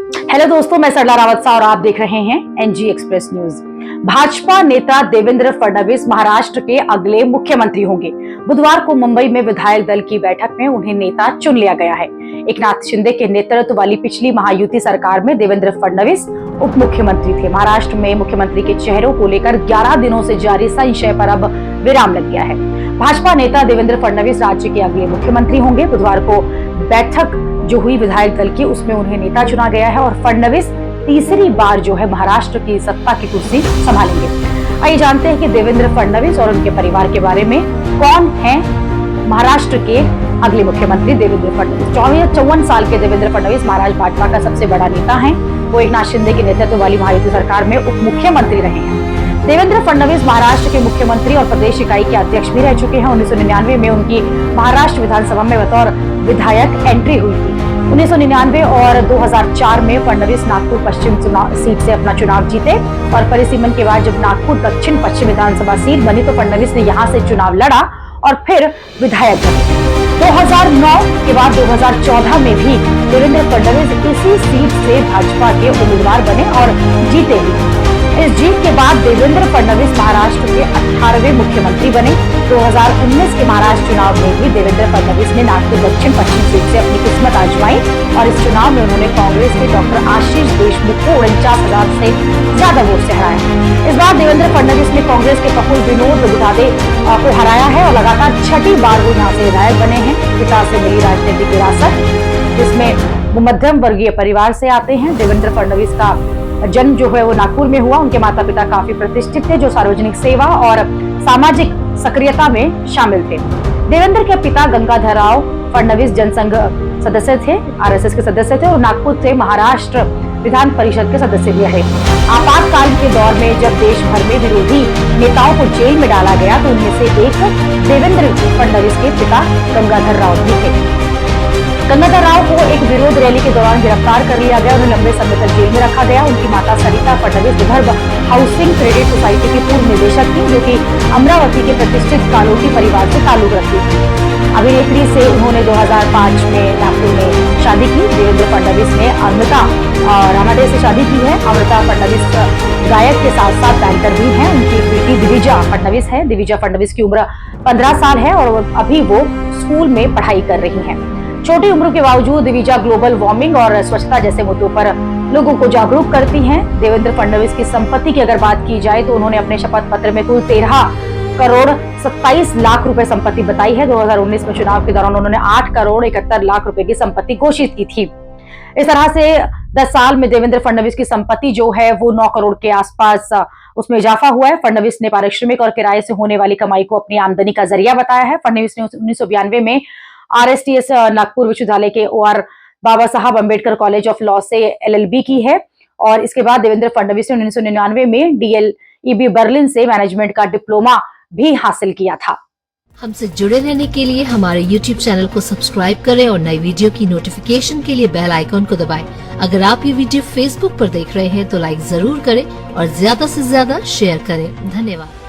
Hello दोस्तों, मैं सरला रावत सा और आप देख रहे हैं एनजी एक्सप्रेस न्यूज। भाजपा नेता देवेंद्र फडणवीस महाराष्ट्र के अगले मुख्यमंत्री होंगे। बुधवार को मुंबई में विधायक दल की बैठक में उन्हें नेता चुन लिया गया है। एकनाथ शिंदे के नेतृत्व वाली पिछली महायुति सरकार में देवेंद्र फडणवीस उप मुख्यमंत्री थे। महाराष्ट्र में मुख्यमंत्री के चेहरों को लेकर 11 दिनों से जारी संशय पर अब विराम लग गया है। भाजपा नेता देवेंद्र फडणवीस राज्य के अगले मुख्यमंत्री होंगे। बुधवार को बैठक जो हुई विधायक दल की, उसमें उन्हें नेता चुना गया है और फडणवीस तीसरी बार जो है महाराष्ट्र की सत्ता की कुर्सी संभालेंगे। आइए जानते हैं कि देवेंद्र फडणवीस और उनके परिवार के बारे में। कौन है महाराष्ट्र के अगले मुख्यमंत्री देवेंद्र फडणवीस? 54 साल के देवेंद्र फडणवीस महाराष्ट्र भाजपा का सबसे बड़ा नेता है। वो एकनाथ शिंदे के नेतृत्व वाली महायुति सरकार में उप मुख्यमंत्री रहे हैं। देवेंद्र फडणवीस महाराष्ट्र के मुख्यमंत्री और प्रदेश इकाई के अध्यक्ष भी रह चुके हैं। 1999 में उनकी महाराष्ट्र विधानसभा में बतौर विधायक एंट्री हुई थी। 1999 और 2004 में फडणवीस नागपुर पश्चिम सीट से अपना चुनाव जीते और परिसीमन के बाद जब नागपुर दक्षिण पश्चिम विधानसभा सीट बनी तो फडणवीस ने यहां से चुनाव लड़ा और फिर विधायक बने। 2009 के बाद 2014 में भी देवेंद्र फडणवीस इसी सीट से भाजपा के उम्मीदवार बने और जीते भी। इस जीत के बाद देवेंद्र फडणवीस महाराष्ट्र के 18वें मुख्यमंत्री बने। 2019 के महाराष्ट्र चुनाव में भी देवेंद्र फडणवीस ने नागपुर दक्षिण पश्चिम सीट से अपनी किस्मत आजमाई और इस चुनाव में उन्होंने कांग्रेस के डॉक्टर आशीष देशमुख को 49,000 से ज्यादा वोट से हराया। इस बार देवेंद्र फडणवीस ने कांग्रेस के प्रफुल्ल विनोद बुधादे को हराया है और लगातार छठी बार वो यहाँ से विधायक बने हैं। पिता से मिली राजनीतिक विरासत, जिसमें वो मध्यम वर्गीय परिवार से आते हैं। देवेंद्र फडणवीस का जन्म जो है वो नागपुर में हुआ। उनके माता पिता काफी प्रतिष्ठित थे जो सार्वजनिक सेवा और सामाजिक सक्रियता में शामिल थे। देवेंद्र के पिता गंगाधर राव फडणवीस जनसंघ सदस्य थे, आरएसएस के सदस्य थे और नागपुर से महाराष्ट्र विधान परिषद के सदस्य भी रहे। आपातकाल के दौर में जब देश भर में विरोधी नेताओं को जेल में डाला गया तो उनमें से एक देवेंद्र फडणवीस के पिता गंगाधर राव भी थे। गंगाधर राव को एक विरोध रैली के दौरान गिरफ्तार कर लिया गया। उन्हें लंबे समय तक जेल में रखा गया। उनकी माता सरिता फडणवीस विदर्भ हाउसिंग क्रेडिट सोसाइटी की पूर्व निदेशक थी जो कि अमरावती के प्रतिष्ठित कालोटी परिवार से ताल्लुक रखती थी। अभिनेत्री से उन्होंने 2005 में नागपुर में शादी की। देवेंद्र फडणवीस ने अमृता रामाडे से शादी की है। अमृता फडणवीस गायक के साथ साथ बैंकर भी हैं। उनकी बेटी दिविजा फडणवीस है। दिविजा फडणवीस की उम्र 15 साल है और अभी वो स्कूल में पढ़ाई कर रही है। छोटी उम्र के बावजूद दिविजा ग्लोबल वार्मिंग और स्वच्छता जैसे मुद्दों पर लोगों को जागरूक करती हैं। देवेंद्र फडणवीस की संपत्ति की अगर बात की जाए तो उन्होंने अपने शपथ पत्र में कुल 13 करोड़ 27 लाख रुपए संपत्ति बताई है। 2019 में चुनाव के दौरान उन्होंने 8 करोड़ 71 लाख रुपए की संपत्ति घोषित की थी। इस तरह से 10 साल में देवेंद्र फडणवीस की संपत्ति जो है वो 9 करोड़ के आसपास उसमें इजाफा हुआ है। फडणवीस ने पारिश्रमिक और किराए से होने वाली कमाई को अपनी आमदनी का जरिया बताया है। फडणवीस ने 1992 में आरएसटीएस नागपुर विश्वविद्यालय के OR Baba Saheb Ambedkar college of law से एलएलबी की है और इसके बाद देवेंद्र फडणवीस ने 1999 में डीएलईबी बर्लिन से मैनेजमेंट का डिप्लोमा भी हासिल किया था। हमसे जुड़े रहने के लिए हमारे YouTube चैनल को सब्सक्राइब करें और नई वीडियो की नोटिफिकेशन के लिए बेल आइकॉन को दबाएं। अगर आप ये वीडियो Facebook पर देख रहे हैं तो लाइक जरूर करें और ज्यादा से ज्यादा शेयर करें। धन्यवाद।